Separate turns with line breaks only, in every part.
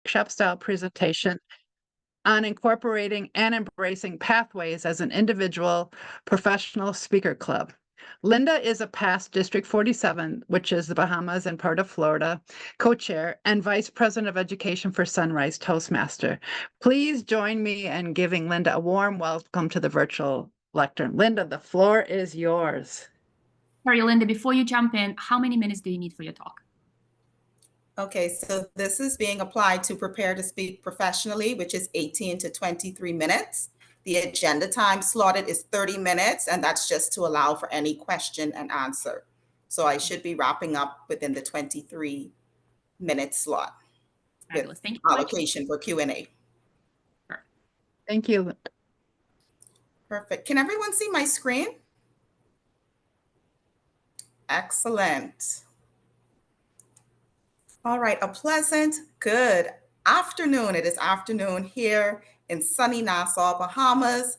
workshop-style presentation on incorporating and embracing pathways as an individual professional speaker club. Linda is a past District 47, which is the Bahamas and part of Florida, co-chair and vice president of education for Sunrise Toastmaster. Please join me in giving Linda a warm welcome to the virtual lectern. Linda, the floor is yours.
Sorry, Linda, before you jump in, how many minutes do you need for your talk?
Okay, so this is being applied to prepare to speak professionally, which is 18 to 23 minutes. The agenda time slotted is 30 minutes, and that's just to allow for any question and answer. So I should be wrapping up within the 23-minute slot.
Fabulous.
With
Thank you.
allocation for Q&A.
Thank you.
Perfect. Can everyone see my screen? Excellent. All right, a pleasant, good afternoon. It is afternoon here in sunny Nassau, Bahamas.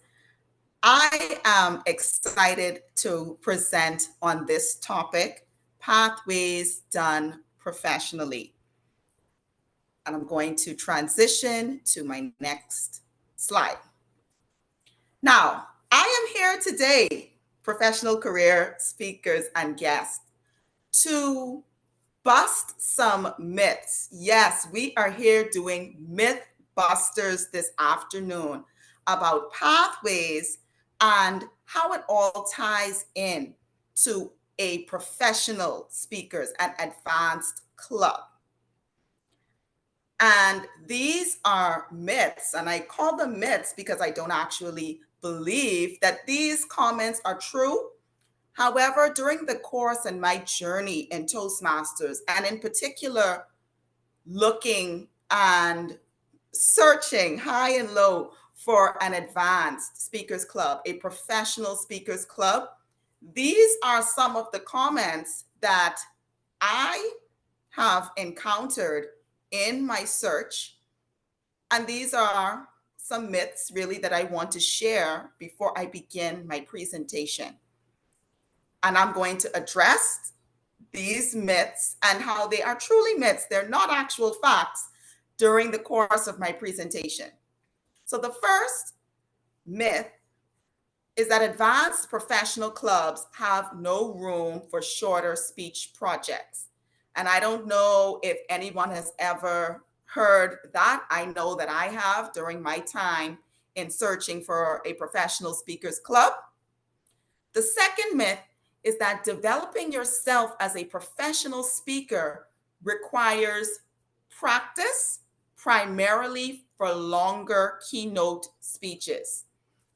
I am excited to present on this topic, pathways done professionally. And I'm going to transition to my next slide. Now, I am here today, professional career speakers and guests, to bust some myths. Yes, we are here doing myth busters this afternoon about pathways and how it all ties in to a professional speakers and advanced club. And these are myths, and I call them myths because I don't actually believe that these comments are true. However, during the course and my journey in Toastmasters, and in particular, looking and searching high and low for an advanced speakers club, a professional speakers club, these are some of the comments that I have encountered in my search. And these are some myths really that I want to share before I begin my presentation. And I'm going to address these myths and how they are truly myths. They're not actual facts during the course of my presentation. So the first myth is that advanced professional clubs have no room for shorter speech projects. And I don't know if anyone has ever heard that. I know that I have during my time in searching for a professional speakers club. The second myth is that developing yourself as a professional speaker requires practice, primarily for longer keynote speeches.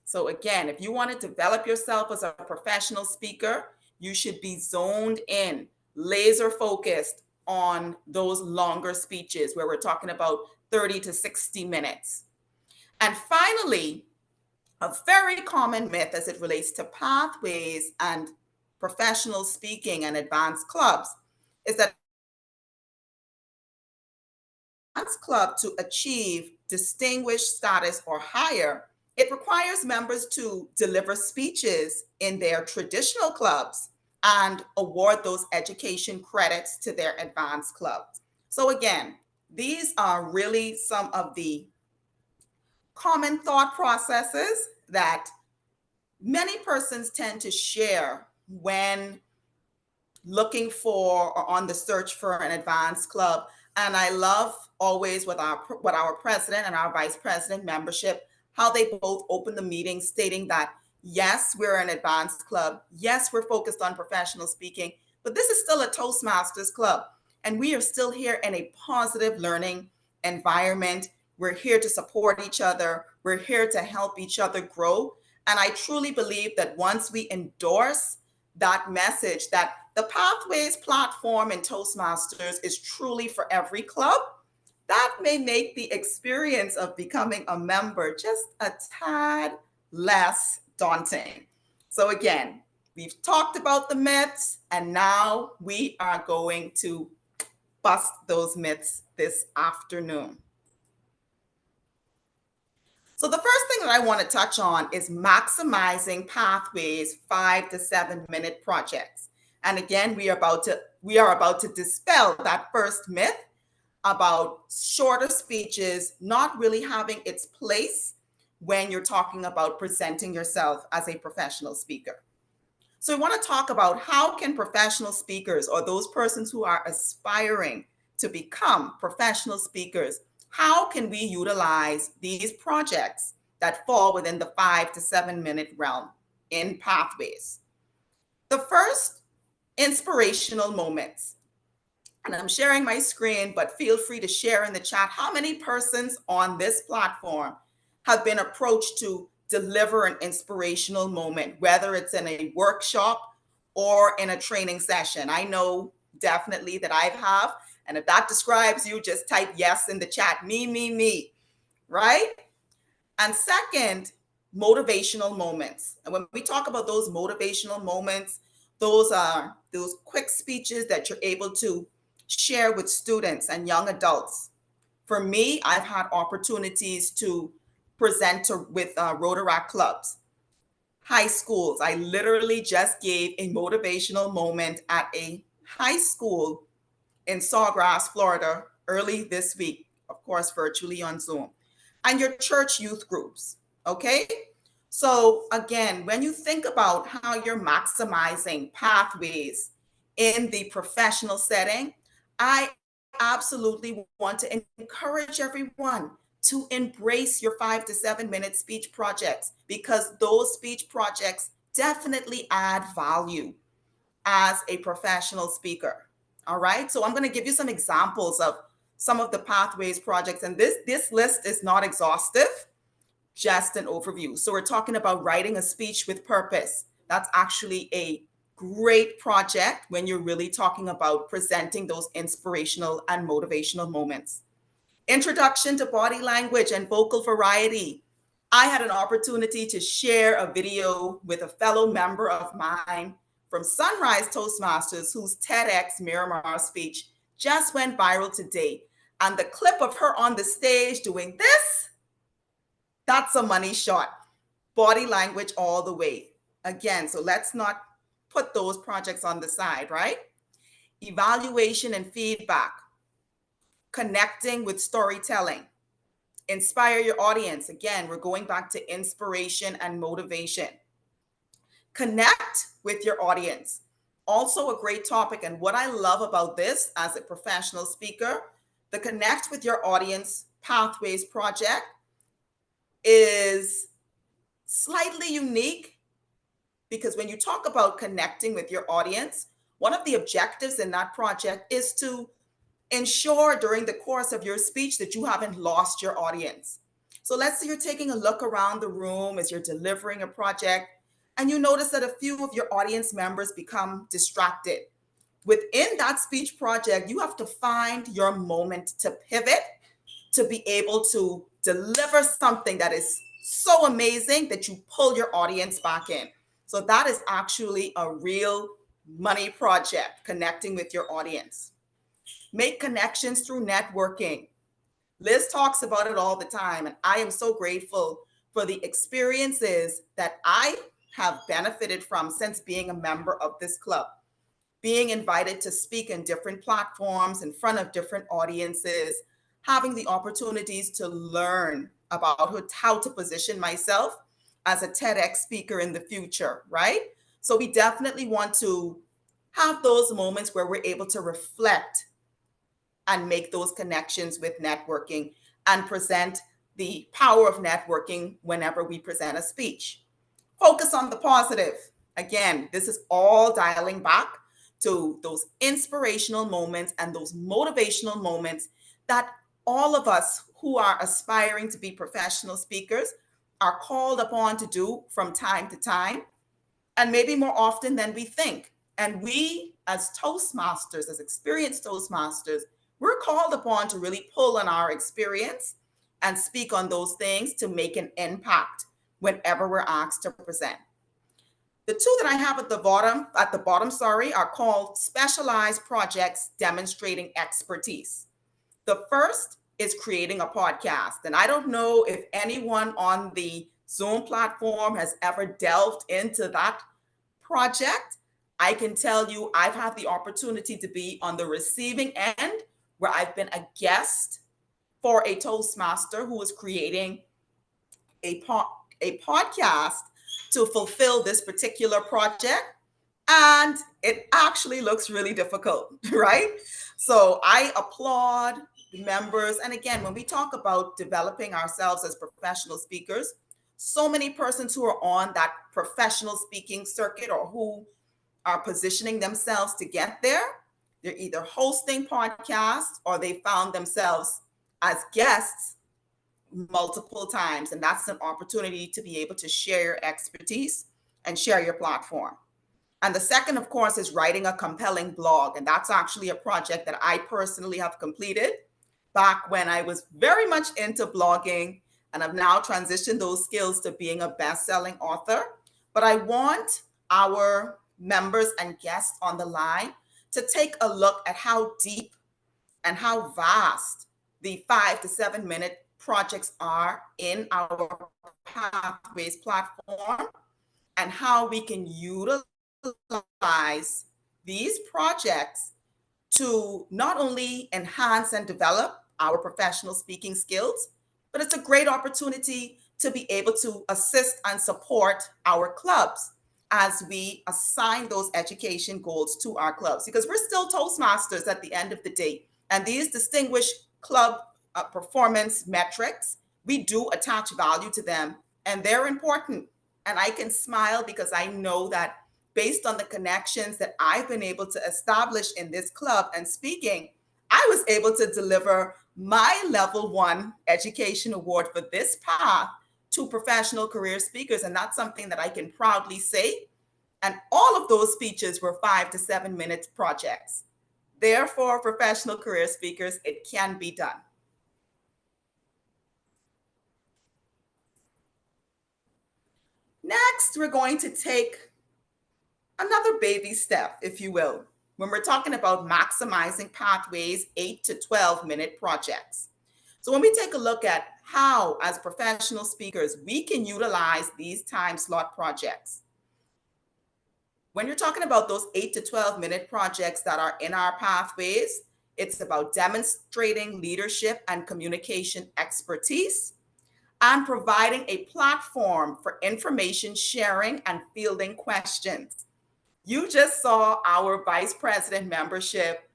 So again, if you want to develop yourself as a professional speaker, you should be zoned in, laser focused on those longer speeches where we're talking about 30 to 60 minutes. And finally, a very common myth as it relates to pathways and professional speaking and advanced clubs is that advanced club to achieve distinguished status or higher, it requires members to deliver speeches in their traditional clubs and award those education credits to their advanced clubs. So again, these are really some of the common thought processes that many persons tend to share when looking for or on the search for an advanced club. And I love always what our president and our vice president membership, how they both open the meeting stating that, yes, we're an advanced club. Yes, we're focused on professional speaking, but this is still a Toastmasters club. And we are still here in a positive learning environment. We're here to support each other. We're here to help each other grow. And I truly believe that once we endorse that message, that the Pathways platform in Toastmasters is truly for every club, that may make the experience of becoming a member just a tad less daunting. So again, we've talked about the myths, and now we are going to bust those myths this afternoon. So the first thing that I want to touch on is maximizing Pathways 5 to 7 minute projects. And again, we are about to dispel that first myth about shorter speeches not really having its place when you're talking about presenting yourself as a professional speaker. So we want to talk about how can professional speakers, or those persons who are aspiring to become professional speakers, how can we utilize these projects that fall within the 5 to 7 minute realm in pathways? The first, inspirational moments. And I'm sharing my screen, but feel free to share in the chat how many persons on this platform have been approached to deliver an inspirational moment, whether it's in a workshop or in a training session. I know definitely that I have. And if that describes you, just type yes in the chat. Me, right? And second, motivational moments. And when we talk about those motivational moments, those are those quick speeches that you're able to share with students and young adults. For me, I've had opportunities to present with Rotaract clubs, high schools. I literally just gave a motivational moment at a high school in Sawgrass, Florida, early this week, of course, virtually on Zoom, and your church youth groups. Okay. So again, when you think about how you're maximizing pathways in the professional setting, I absolutely want to encourage everyone to embrace your 5 to 7 minute speech projects, because those speech projects definitely add value as a professional speaker. All right. So I'm going to give you some examples of some of the pathways projects. And this list is not exhaustive, just an overview. So we're talking about writing a speech with purpose. That's actually a great project when you're really talking about presenting those inspirational and motivational moments. Introduction to body language and vocal variety. I had an opportunity to share a video with a fellow member of mine from Sunrise Toastmasters, whose TEDx Miramar speech just went viral today. And the clip of her on the stage doing this, that's a money shot. Body language all the way. Again, so let's not put those projects on the side, right? Evaluation and feedback. Connecting with storytelling. Inspire your audience. Again, we're going back to inspiration and motivation. Connect with your audience. Also a great topic. And what I love about this as a professional speaker, the Connect with Your Audience Pathways project is slightly unique, because when you talk about connecting with your audience, one of the objectives in that project is to ensure during the course of your speech that you haven't lost your audience. So let's say you're taking a look around the room as you're delivering a project, and you notice that a few of your audience members become distracted. Within that speech project, you have to find your moment to pivot, to be able to deliver something that is so amazing that you pull your audience back in. So that is actually a real money project, connecting with your audience. Make connections through networking. Liz talks about it all the time, and I am so grateful for the experiences that I have benefited from since being a member of this club. Being invited to speak in different platforms in front of different audiences, having the opportunities to learn about how to position myself as a TEDx speaker in the future, right? So we definitely want to have those moments where we're able to reflect and make those connections with networking and present the power of networking whenever we present a speech. Focus on the positive. Again, this is all dialing back to those inspirational moments and those motivational moments that all of us who are aspiring to be professional speakers are called upon to do from time to time, and maybe more often than we think. And we, as Toastmasters, as experienced Toastmasters, we're called upon to really pull on our experience and speak on those things to make an impact whenever we're asked to present. The two that I have at the bottom, are called specialized projects demonstrating expertise. The first is creating a podcast. And I don't know if anyone on the Zoom platform has ever delved into that project. I can tell you I've had the opportunity to be on the receiving end where I've been a guest for a Toastmaster who is creating a podcast to fulfill this particular project. And it actually looks really difficult, right? So I applaud the members. And again, when we talk about developing ourselves as professional speakers, so many persons who are on that professional speaking circuit or who are positioning themselves to get there, they're either hosting podcasts or they found themselves as guests multiple times. And that's an opportunity to be able to share your expertise and share your platform. And the second, of course, is writing a compelling blog. And that's actually a project that I personally have completed back when I was very much into blogging, and I've now transitioned those skills to being a best-selling author. But I want our members and guests on the line to take a look at how deep and how vast the 5 to 7 minute projects are in our Pathways platform, and how we can utilize these projects to not only enhance and develop our professional speaking skills, but it's a great opportunity to be able to assist and support our clubs as we assign those education goals to our clubs, because we're still Toastmasters at the end of the day. And these distinguished club performance metrics, we do attach value to them, and they're important. And I can smile because I know that based on the connections that I've been able to establish in this club and speaking, I was able to deliver my level 1 education award for this path to professional career speakers. And that's something that I can proudly say. And all of those speeches were 5 to 7 minute projects. Therefore, professional career speakers, it can be done. Next, we're going to take another baby step, if you will, when we're talking about maximizing Pathways 8 to 12 minute projects. So when we take a look at how, as professional speakers, we can utilize these time slot projects. When you're talking about those 8 to 12 minute projects that are in our Pathways, it's about demonstrating leadership and communication expertise and providing a platform for information sharing and fielding questions. You just saw our Vice President membership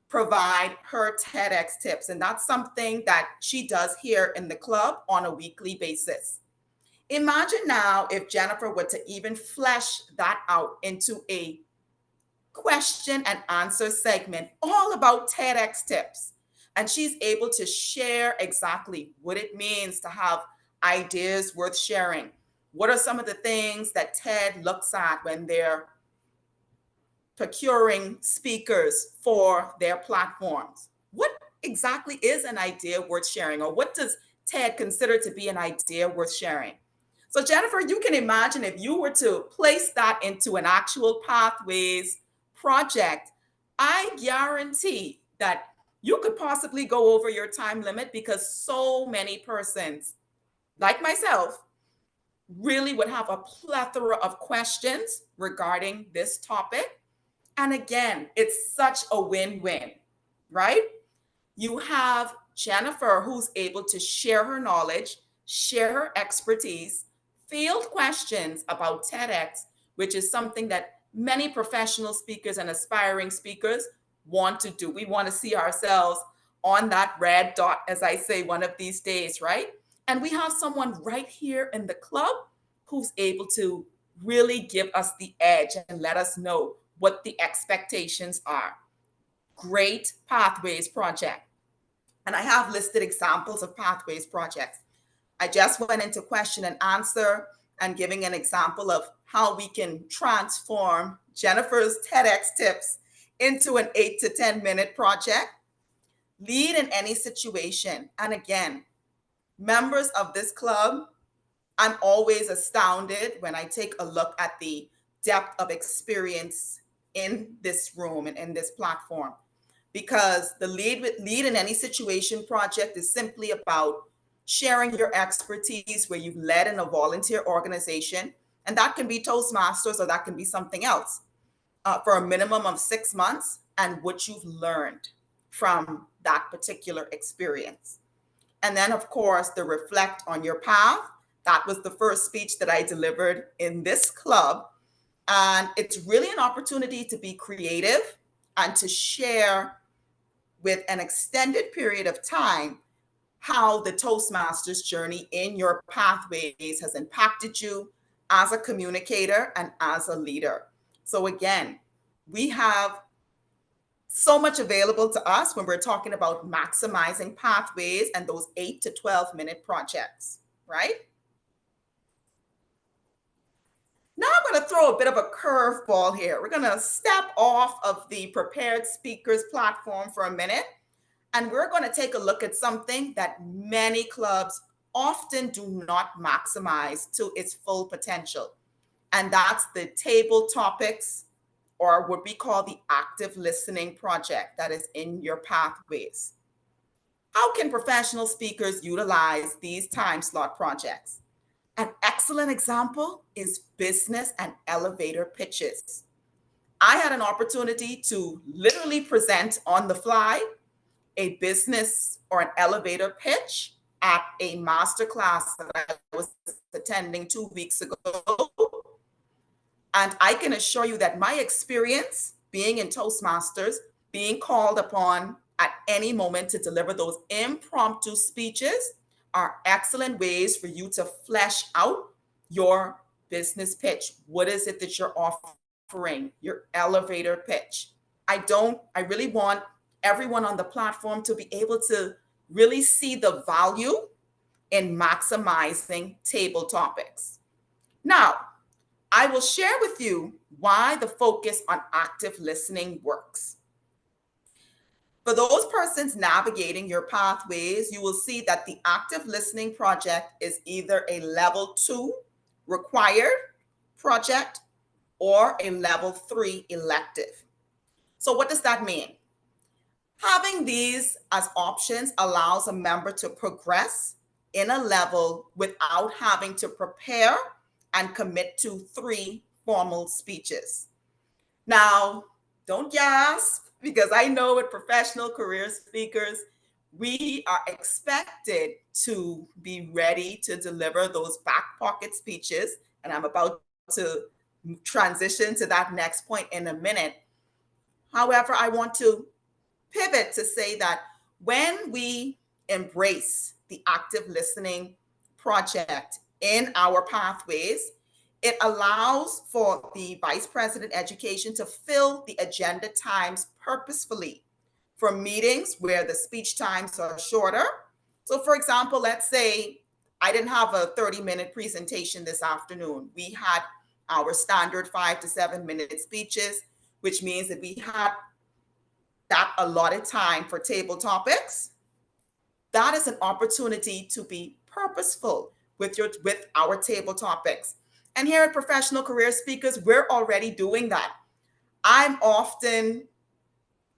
provide her TEDx tips, and that's something that she does here in the club on a weekly basis. Imagine now if Jennifer were to even flesh that out into a question and answer segment all about TEDx tips. And she's able to share exactly what it means to have ideas worth sharing. What are some of the things that TED looks at when they're procuring speakers for their platforms? What exactly is an idea worth sharing, or what does TED consider to be an idea worth sharing? So Jennifer, you can imagine if you were to place that into an actual Pathways project, I guarantee that you could possibly go over your time limit, because so many persons, like myself, really would have a plethora of questions regarding this topic. And again, it's such a win-win, right? You have Jennifer, who's able to share her knowledge, share her expertise, field questions about TEDx, which is something that many professional speakers and aspiring speakers want to do. We want to see ourselves on that red dot, as I say, one of these days, right? And we have someone right here in the club who's able to really give us the edge and let us know what the expectations are. Great Pathways project. And I have listed examples of Pathways projects. I just went into question and answer and giving an example of how we can transform Jennifer's TEDx tips into an 8 to 10 minute project. Lead in any situation. And again, members of this club, I'm always astounded when I take a look at the depth of experience in this room and in this platform, because the lead in any situation project is simply about sharing your expertise where you've led in a volunteer organization, and that can be Toastmasters or that can be something else, for a minimum of 6 months, and what you've learned from that particular experience. And then, of course, the reflect on your path. That was the first speech that I delivered in this club. And it's really an opportunity to be creative and to share with an extended period of time how the Toastmasters journey in your pathways has impacted you as a communicator and as a leader. So again, we have so much available to us when we're talking about maximizing pathways and those 8 to 12-minute projects, right? Now I'm going to throw a bit of a curveball here. We're going to step off of the prepared speakers platform for a minute, and we're going to take a look at something that many clubs often do not maximize to its full potential. And that's the table topics, or what we call the active listening project that is in your pathways. How can professional speakers utilize these time slot projects? An excellent example is business and elevator pitches. I had an opportunity to literally present on the fly a business or an elevator pitch at a masterclass that I was attending 2 weeks ago. And I can assure you that my experience being in Toastmasters, being called upon at any moment to deliver those impromptu speeches, are excellent ways for you to flesh out your business pitch. What is it that you're offering? Your elevator pitch. I really want everyone on the platform to be able to really see the value in maximizing table topics. Now, I will share with you why the focus on active listening works. For those persons navigating your pathways, you will see that the active listening project is either a level 2 required project or a level 3 elective. So what does that mean? Having these as options allows a member to progress in a level without having to prepare and commit to 3 formal speeches. Now, don't gasp, because I know with professional career speakers, we are expected to be ready to deliver those back pocket speeches. And I'm about to transition to that next point in a minute. However, I want to pivot to say that when we embrace the active listening project in our pathways, it allows for the Vice President Education to fill the agenda times purposefully for meetings where the speech times are shorter. So for example, let's say I didn't have a 30-minute presentation this afternoon. We had our standard 5 to 7 minute speeches, which means that we had that allotted time for table topics. That is an opportunity to be purposeful with our table topics. And here at Professional Career Speakers, we're already doing that. I'm often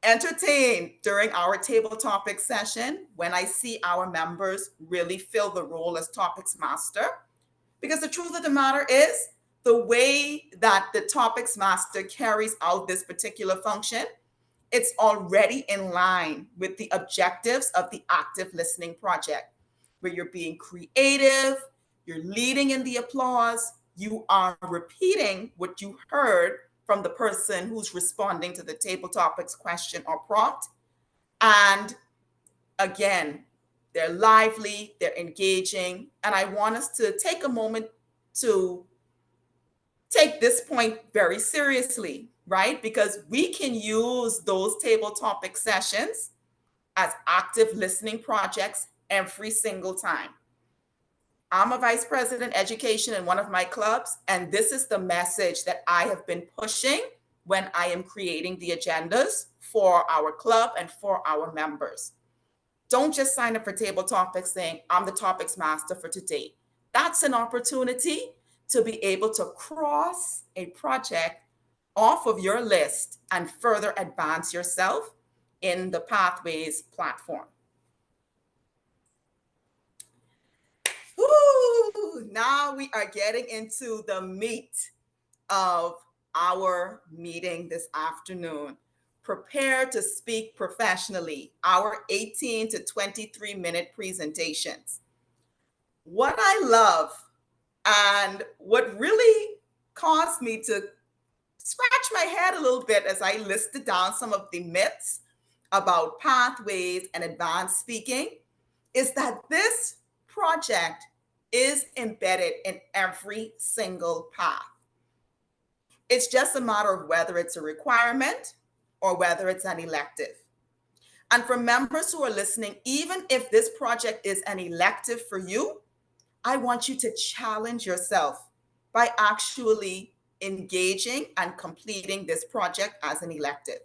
entertained during our table topic session when I see our members really fill the role as topics master. Because the truth of the matter is, the way that the topics master carries out this particular function, it's already in line with the objectives of the active listening project, where you're being creative, you're leading in the applause, you are repeating what you heard from the person who's responding to the table topics question or prompt. And again, they're lively, they're engaging. And I want us to take a moment to take this point very seriously, right? Because we can use those table topic sessions as active listening projects every single time. I'm a vice president education in one of my clubs, and this is the message that I have been pushing when I am creating the agendas for our club and for our members. Don't just sign up for table topics saying, I'm the topics master for today. That's an opportunity to be able to cross a project off of your list and further advance yourself in the Pathways platform. Woo! Now we are getting into the meat of our meeting this afternoon. Prepare to Speak Professionally, our 18 to 23-minute presentations. What I love and what really caused me to scratch my head a little bit as I listed down some of the myths about pathways and advanced speaking is that this project is embedded in every single path. It's just a matter of whether it's a requirement or whether it's an elective. And for members who are listening, even if this project is an elective for you, I want you to challenge yourself by actually engaging and completing this project as an elective.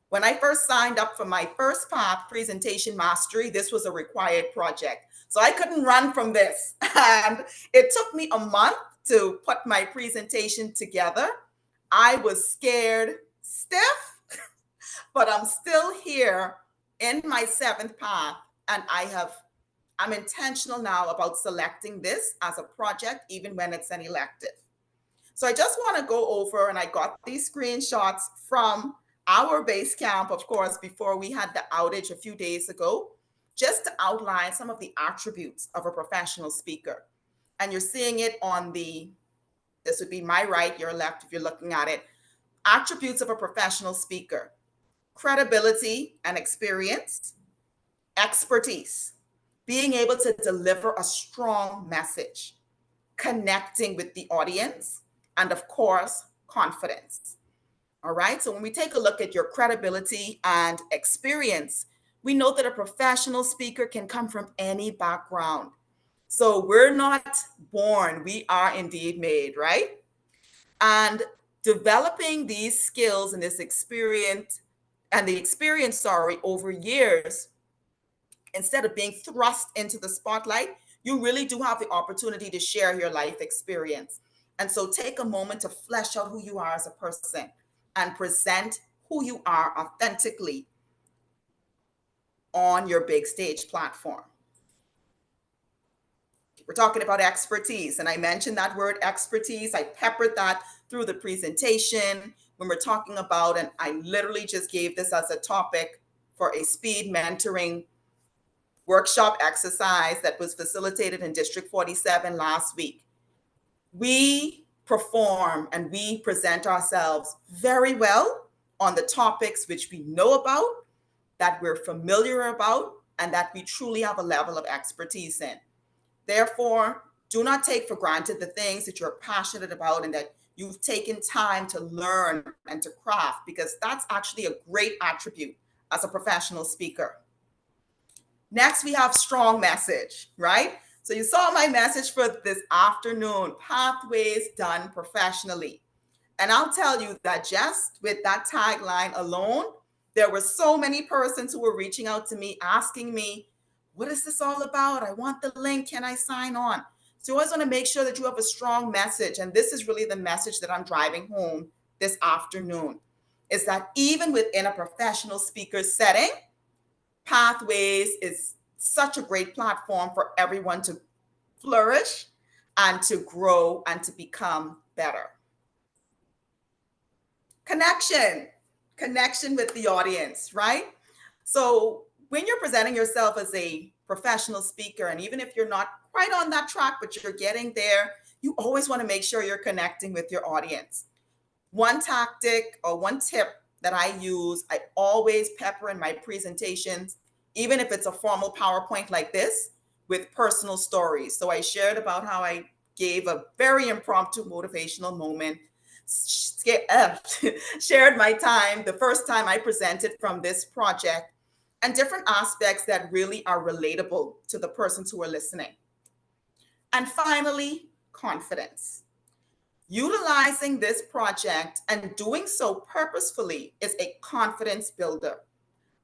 When I first signed up for my first path, Presentation Mastery, this was a required project. So I couldn't run from this. And it took me a month to put my presentation together. I was scared stiff, but I'm still here in my 7th path, and I'm intentional now about selecting this as a project, even when it's an elective. So I just want to go over, and I got these screenshots from our base camp, of course, before we had the outage a few days ago, just to outline some of the attributes of a professional speaker. And you're seeing it on this would be my right, your left, if you're looking at it. Attributes of a professional speaker: credibility and experience, expertise, being able to deliver a strong message, connecting with the audience, and of course, confidence. All right, so when we take a look at your credibility and experience, we know that a professional speaker can come from any background. So we're not born, we are indeed made, right? And developing these skills and this experience over years, instead of being thrust into the spotlight, you really do have the opportunity to share your life experience. And so take a moment to flesh out who you are as a person and present who you are authentically on your big stage platform. We're talking about expertise, and I mentioned that word expertise. I peppered that through the presentation when we're talking about, and I literally just gave this as a topic for a speed mentoring workshop exercise that was facilitated in District 47 last week. We perform and we present ourselves very well on the topics which we know about, that we're familiar about, and that we truly have a level of expertise in. Therefore, do not take for granted the things that you're passionate about and that you've taken time to learn and to craft, because that's actually a great attribute as a professional speaker. Next, we have strong message, right? So you saw my message for this afternoon: pathways done professionally. And I'll tell you that just with that tagline alone, there were so many persons who were reaching out to me, asking me, what is this all about? I want the link. Can I sign on? So you always want to make sure that you have a strong message. And this is really the message that I'm driving home this afternoon, is that even within a professional speaker setting, Pathways is such a great platform for everyone to flourish and to grow and to become better. Connection with the audience, right? So when you're presenting yourself as a professional speaker, and even if you're not quite on that track, but you're getting there, you always want to make sure you're connecting with your audience. One tactic or one tip that I use, I always pepper in my presentations, even if it's a formal PowerPoint like this, with personal stories. So I shared about how I gave a very impromptu motivational moment, shared my time, the first time I presented from this project, and different aspects that really are relatable to the persons who are listening. And finally, confidence. Utilizing this project and doing so purposefully is a confidence builder.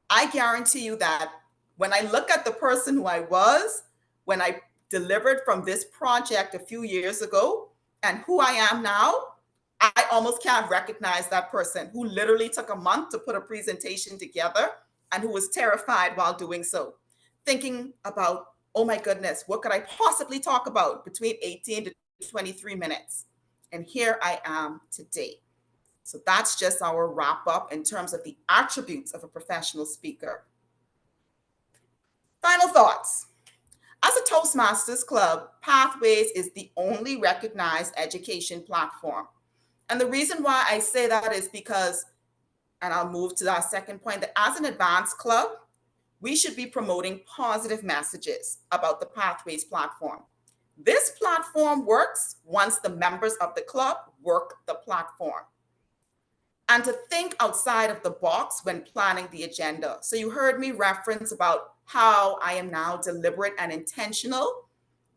I guarantee you that when I look at the person who I was when I delivered from this project a few years ago and who I am now, I almost can't recognize that person who literally took a month to put a presentation together and who was terrified while doing so, thinking about, oh my goodness, what could I possibly talk about between 18 to 23 minutes? And here I am today. So that's just our wrap up in terms of the attributes of a professional speaker. Final thoughts. As a Toastmasters Club, Pathways is the only recognized education platform. And the reason why I say that is because, and I'll move to our second point, that as an advanced club, we should be promoting positive messages about the Pathways platform. This platform works once the members of the club work the platform. And to think outside of the box when planning the agenda. So you heard me reference about how I am now deliberate and intentional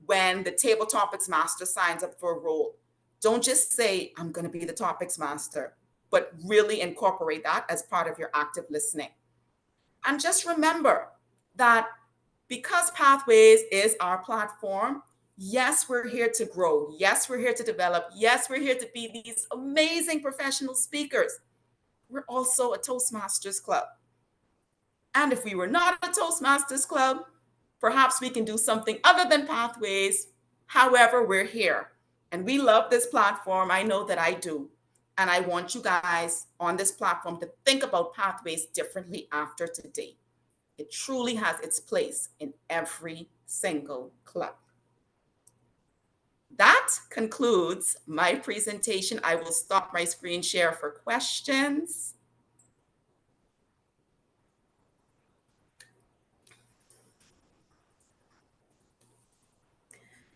when the table topics master signs up for a role. Don't just say, I'm going to be the topics master, but really incorporate that as part of your active listening. And just remember that because Pathways is our platform, yes, we're here to grow. Yes, we're here to develop. Yes, we're here to be these amazing professional speakers. We're also a Toastmasters Club. And if we were not a Toastmasters Club, perhaps we can do something other than Pathways. However, we're here. And we love this platform. I know that I do. And I want you guys on this platform to think about Pathways differently after today. It truly has its place in every single club. That concludes my presentation. I will stop my screen share for questions.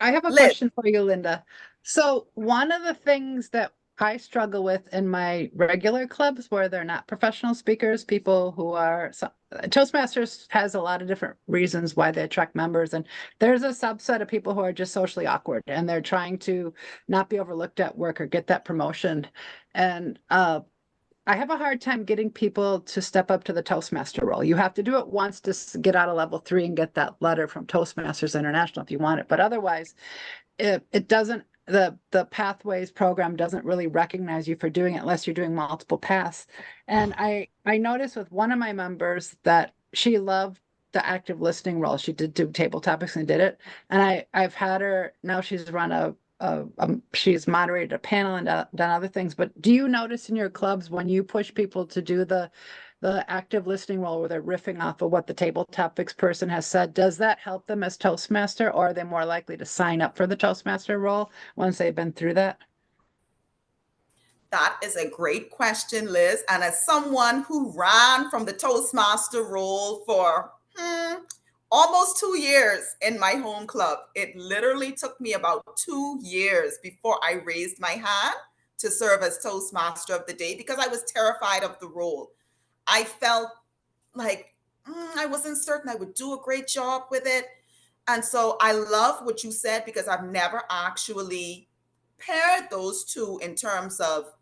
I have a
Liz.
question for you, Linda. So one of the things that I struggle with in my regular clubs where they're not professional speakers, people who are Toastmasters has a lot of different reasons why they attract members. And there's a subset of people who are just socially awkward and they're trying to not be overlooked at work or get that promotion. And I have a hard time getting people to step up to the Toastmaster role. You have to do it once to get out of level 3 and get that letter from Toastmasters International if you want it. But otherwise, it doesn't, the Pathways program doesn't really recognize you for doing it unless you're doing multiple paths. And I noticed with one of my members that she loved the active listening role. She did do table topics and did it. And I've had her, now she's run she's moderated a panel and done other things. But do you notice in your clubs when you push people to do the active listening role where they're riffing off of what the table topics person has said, does that help them as Toastmaster, or are they more likely to sign up for the Toastmaster role once they've been through that?
That is a great question, Liz. And as someone who ran from the Toastmaster role for almost 2 years in my home club, it literally took me about 2 years before I raised my hand to serve as Toastmaster of the day because I was terrified of the role. I felt like I wasn't certain I would do a great job with it. And so I love what you said because I've never actually paired those two in terms of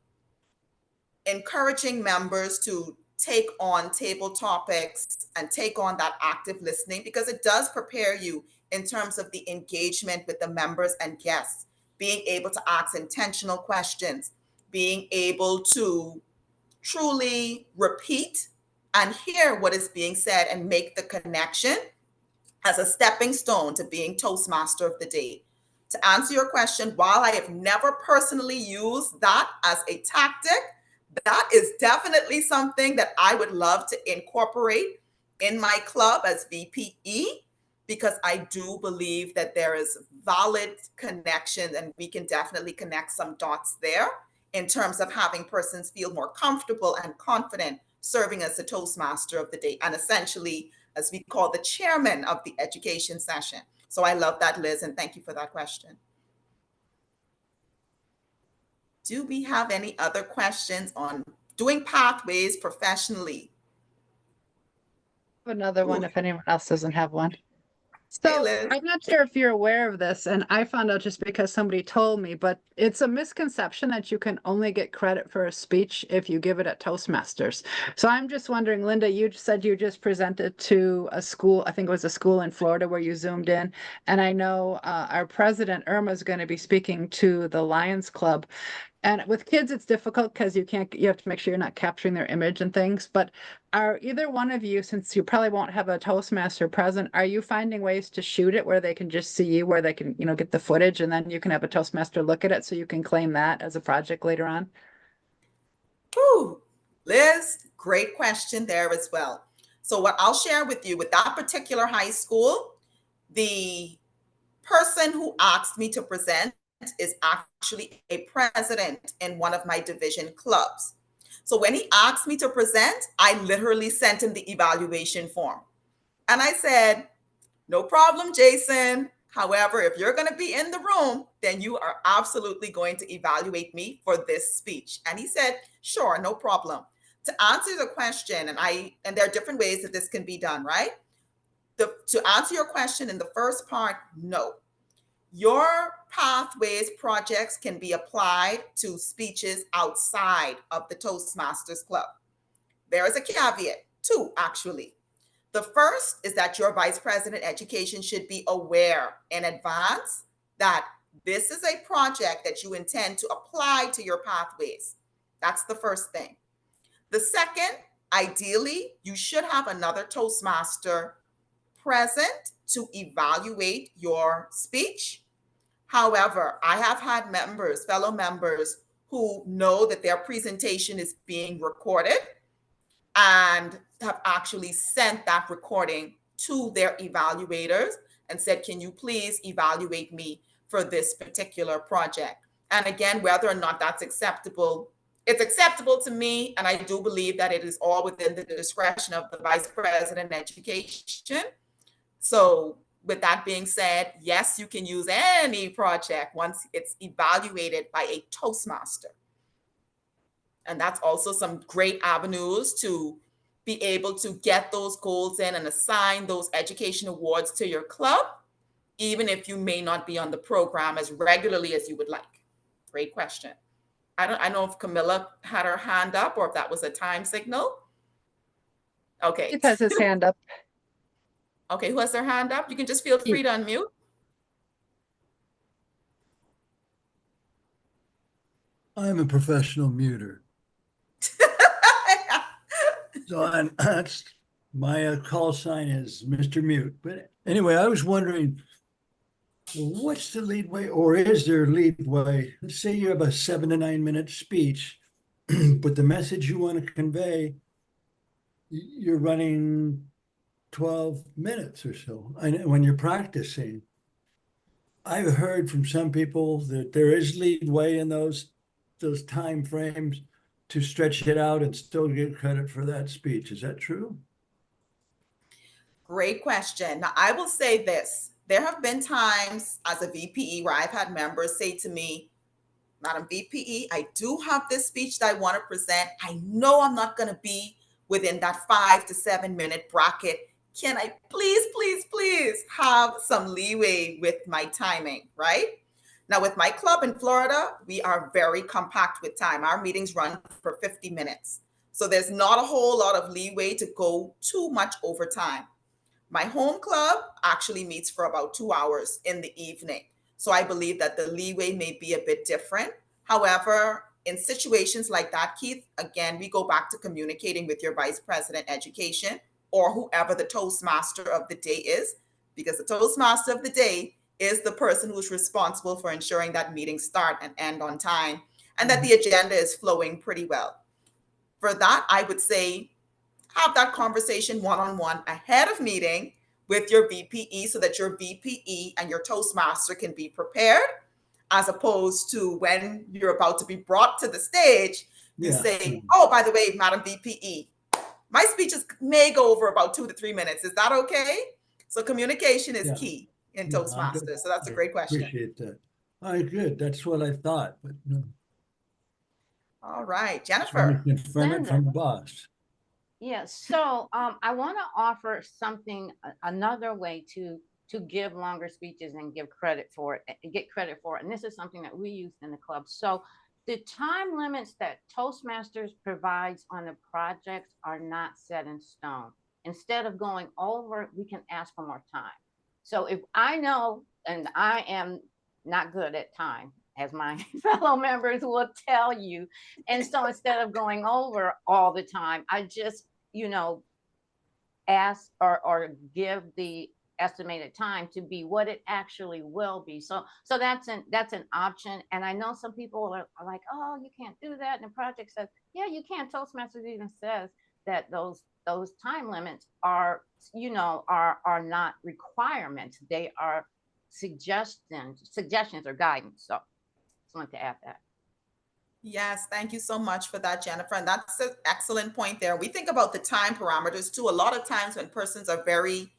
encouraging members to take on table topics and take on that active listening because it does prepare you in terms of the engagement with the members and guests, being able to ask intentional questions, being able to truly repeat and hear what is being said and make the connection as a stepping stone to being Toastmaster of the day. To answer your question, while I have never personally used that as a tactic, that is definitely something that I would love to incorporate in my club as VPE, because I do believe that there is valid connection and we can definitely connect some dots there in terms of having persons feel more comfortable and confident serving as the Toastmaster of the day and essentially, as we call, the chairman of the education session. So I love that, Liz, and thank you for that question. Do we have any other questions on doing Pathways professionally?
Another one if anyone else doesn't have one.
Hey,
So
Liz.
I'm not sure if you're aware of this, and I found out just because somebody told me, but it's a misconception that you can only get credit for a speech if you give it at Toastmasters. So I'm just wondering, Linda, you said you just presented to a school, I think it was a school in Florida where you zoomed in, and I know our president, Irma, is going to be speaking to the Lions Club. And with kids, it's difficult because you have to make sure you're not capturing their image and things. But are either one of you, since you probably won't have a Toastmaster present, are you finding ways to shoot it where they can just see you, where they can, get the footage and then you can have a Toastmaster look at it so you can claim that as a project later on?
Whew. Liz, great question there as well. So what I'll share with you with that particular high school, the person who asked me to present is actually a president in one of my division clubs. So when he asked me to present, I literally sent him the evaluation form. And I said, no problem, Jason. However, if you're going to be in the room, then you are absolutely going to evaluate me for this speech. And he said, sure, no problem. To answer the question, and there are different ways that this can be done, right? To answer your question in the first part, no. Your pathways projects can be applied to speeches outside of the Toastmasters Club. There is a caveat, two actually. The first is that your vice president education should be aware in advance that this is a project that you intend to apply to your pathways. That's the first thing. The second, ideally, you should have another Toastmaster present to evaluate your speech. However, I have had fellow members who know that their presentation is being recorded and have actually sent that recording to their evaluators and said, can you please evaluate me for this particular project? And again, whether or not that's acceptable, it's acceptable to me. And I do believe that it is all within the discretion of the vice president education. So with that being said, yes, you can use any project once it's evaluated by a Toastmaster. And that's also some great avenues to be able to get those goals in and assign those education awards to your club, even if you may not be on the program as regularly as you would like. Great question. I don't know if Camilla had her hand up or if that was a time signal. Okay.
Keith has his hand up.
Okay, who has their hand up? You can just feel free to unmute.
I'm a professional muter. So my call sign is Mr. Mute. But anyway, I was wondering, what's the lead way, or is there a lead way? Let's say you have a 7 to 9 minute speech, but the message you want to convey, you're running 12 minutes or so. And when you're practicing, I've heard from some people that there is lead way in those time frames to stretch it out and still get credit for that speech. Is that true?
Great question. Now, I will say this. There have been times as a VPE where I've had members say to me, Madam VPE, I do have this speech that I want to present. I know I'm not going to be within that 5 to 7 minute bracket. Can I please have some leeway with my timing, right? Now, with my club in Florida, we are very compact with time. Our meetings run for 50 minutes. So there's not a whole lot of leeway to go too much over time. My home club actually meets for about 2 hours in the evening. So I believe that the leeway may be a bit different. However, in situations like that, Keith, again, we go back to communicating with your vice president education or whoever the Toastmaster of the day is, because the Toastmaster of the day is the person who's responsible for ensuring that meetings start and end on time and that the agenda is flowing pretty well. For that, I would say have that conversation one-on-one ahead of meeting with your VPE so that your VPE and your Toastmaster can be prepared, as opposed to when you're about to be brought to the stage, you say, oh, by the way, Madam VPE, my speeches may go over about 2 to 3 minutes. Is that okay? So communication is key in Toastmasters. So that's a great question.
Appreciate that. All right, good. That's what I thought, but no.
All right, Jennifer.
Confirm it from the boss.
Yes. So I want to offer something, another way to give longer speeches and give credit for it, get credit for it. And this is something that we use in the club. So the time limits that Toastmasters provides on the projects are not set in stone. Instead of going over, we can ask for more time. So if I know, and I am not good at time, as my fellow members will tell you. And so instead of going over all the time, I just, ask or give the estimated time to be what it actually will be. So that's an option. And I know some people are like, oh, you can't do that. And the project says, yeah, you can. Toastmasters even says that those time limits are, you know, are not requirements. They are suggestions or guidance. So just wanted to add that.
Yes, thank you so much for that, Jennifer. And that's an excellent point there. We think about the time parameters too. A lot of times when persons are very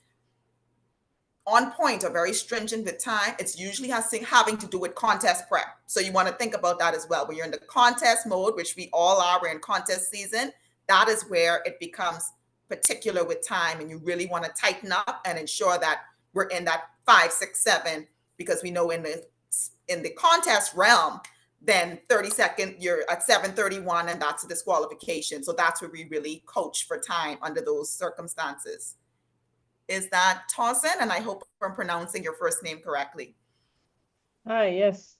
on point or very stringent with time, it's usually having to do with contest prep. So you want to think about that as well. When you're in the contest mode, which we all are, we're in contest season, that is where it becomes particular with time. And you really want to tighten up and ensure that we're in that 5, 6, 7, because we know in the contest realm, then 30-second, you're at 7:31, and that's a disqualification. So that's where we really coach for time under those circumstances. Is that Towson? And I hope I'm pronouncing your first name correctly.
Hi, yes.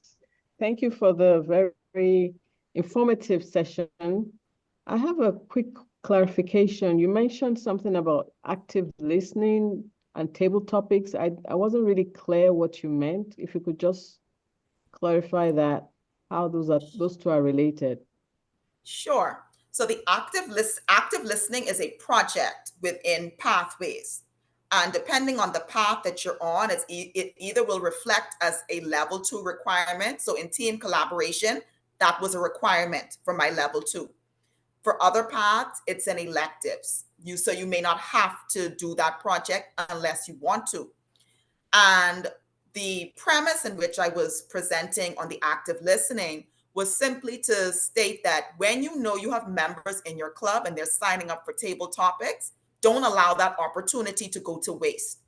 Thank you for the very informative session. I have a quick clarification. You mentioned something about active listening and table topics. I wasn't really clear what you meant. If you could just clarify that, how those two are related.
Sure. So the active listening is a project within Pathways. And depending on the path that you're on, it either will reflect as a level 2 requirement. So in team collaboration, that was a requirement for my level 2. For other paths, it's an electives. So you may not have to do that project unless you want to. And the premise in which I was presenting on the active listening was simply to state that when you know you have members in your club and they're signing up for table topics, don't allow that opportunity to go to waste.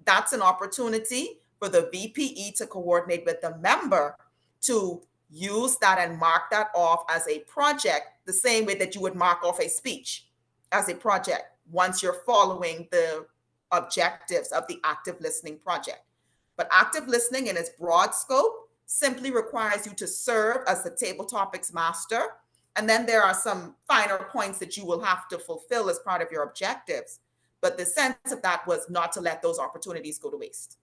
That's an opportunity for the VPE to coordinate with the member to use that and mark that off as a project, the same way that you would mark off a speech as a project once you're following the objectives of the active listening project. But active listening in its broad scope simply requires you to serve as the table topics master. And then there are some finer points that you will have to fulfill as part of your objectives. But the sense of that was not to let those opportunities go to waste.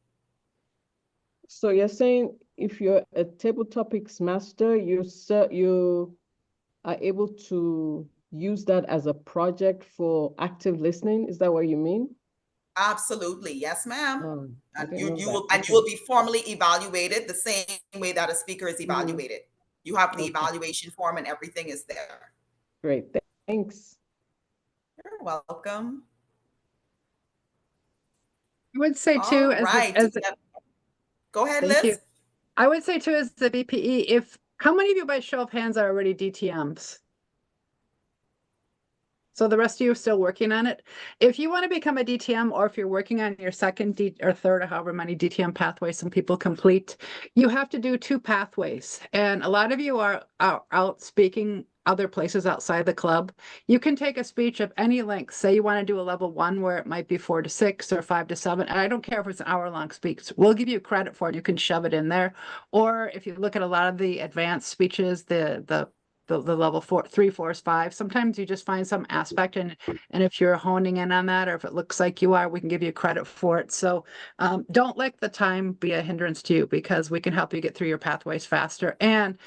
So you're saying if you're a table topics master, you are able to use that as a project for active listening? Is that what you mean?
Absolutely. Yes, ma'am.
Oh,
And
I
you
didn't know
will
that.
you will be formally evaluated the same way that a speaker is evaluated. You have the
Okay.
evaluation form and everything is there.
Great, thanks.
You're welcome.
I would say too,
All right. Go ahead,
thank you.
Liz.
I would say too, as the VPE, how many of you by show of hands are already DTMs? So the rest of you are still working on it. If you want to become a DTM, or if you're working on your second or third or however many DTM pathways some people complete, you have to do 2 pathways. And a lot of you are out speaking other places outside the club. You can take a speech of any length. Say you want to do a level 1 where it might be 4 to 6 or 5 to 7. And I don't care if it's an hour-long speech. We'll give you credit for it. You can shove it in there. Or if you look at a lot of the advanced speeches, the level 4, 3, 4, 5. Sometimes you just find some aspect, and if you're honing in on that, or if it looks like you are, we can give you credit for it. So don't let the time be a hindrance to you, because we can help you get through your pathways faster. And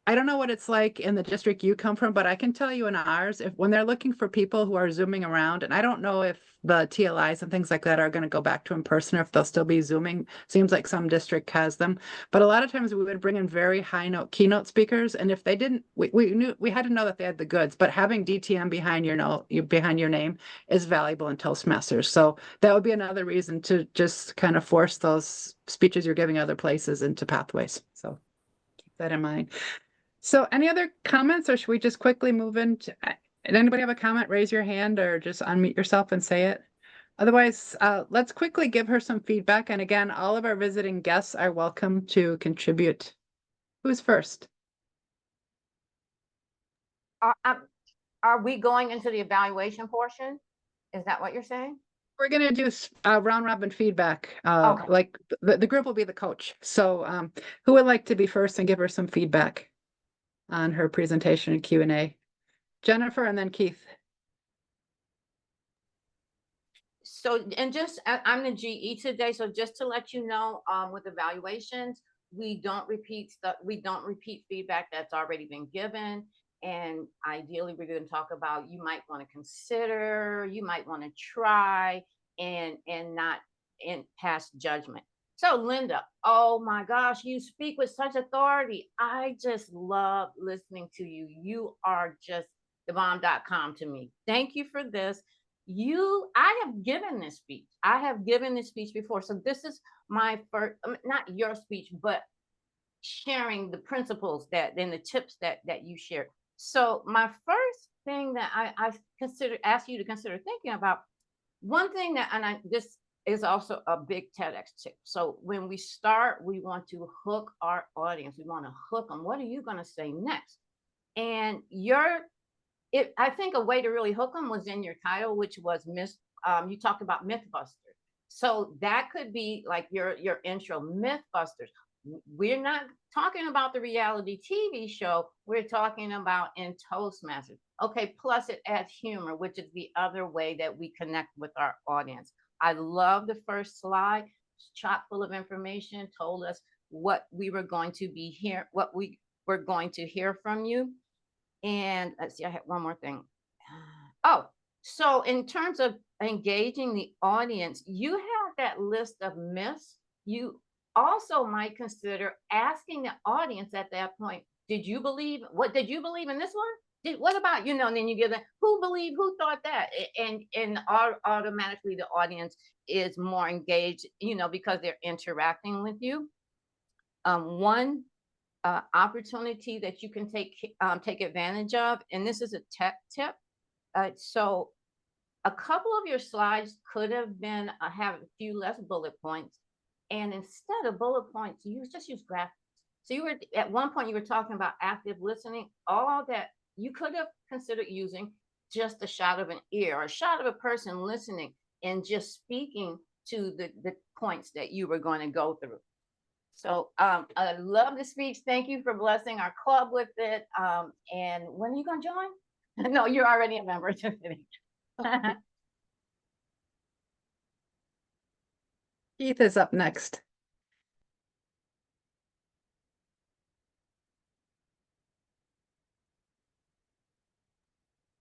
I don't know what it's like in the district you come from, but I can tell you in ours, when they're looking for people who are zooming around, and I don't know if the TLIs and things like that are going to go back to in person, or if they'll still be zooming. Seems like some district has them, but a lot of times we would bring in very high note keynote speakers, and if they didn't, we had to know that they had the goods. But having DTM behind your name is valuable in Toastmasters. So that would be another reason to just kind of force those speeches you're giving other places into pathways. So keep that in mind. So any other comments, or should we just quickly move into, did anybody have a comment? Raise your hand or just unmute yourself and say it. Otherwise, let's quickly give her some feedback. And again, all of our visiting guests are welcome to contribute. Who's first?
Are we going into the evaluation portion? Is that what you're saying?
We're going to do round robin feedback.
Okay.
Like the group will be the coach. So who would like to be first and give her some feedback on her presentation and Q&A? Jennifer and then Keith.
So, and just, I'm the GE today, so just to let you know, with evaluations, we don't repeat stuff, we don't repeat feedback that's already been given. And ideally, we're going to talk about, you might want to consider, you might want to try, and not in pass judgment. So Linda, oh my gosh, you speak with such authority. I just love listening to you. You are just thebomb.com to me. Thank you for this. I have given this speech. I have given this speech before. So this is my first, not your speech, but sharing the principles that and the tips that you shared. So my first thing that I ask you to consider thinking about, one thing that, this is also a big TEDx tip. So when we start, we want to hook our audience. We want to hook them. What are you going to say next? And I think a way to really hook them was in your title, which was you talked about Mythbusters. So that could be like your intro, Mythbusters. We're not talking about the reality TV show. We're talking about in Toastmasters. Okay, plus it adds humor, which is the other way that we connect with our audience. I love the first slide. It's chock full of information, told us what we were going to be here, what we were going to hear from you. And let's see, I had one more thing. Oh, so in terms of engaging the audience, you have that list of myths. You also might consider asking the audience at that point, did you believe in this one? What about, and then you give them, who thought that? And automatically the audience is more engaged, because they're interacting with you. One opportunity that you can take advantage of, and this is a tech tip. So a couple of your slides could have been have a few less bullet points, and instead of bullet points, you just use graphics. So you were at one point you were talking about active listening. All that you could have considered using just a shot of an ear or a shot of a person listening and just speaking to the points that you were going to go through. So I love the speech. Thank you for blessing our club with it. And when are you going to join? No, you're already a member.
Keith is up next.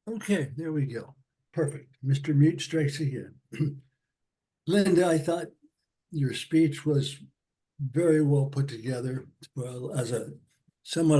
Okay, there we go. Perfect. Mr. Mute strikes again. Linda, I thought your speech was very well put together. Well, as somewhat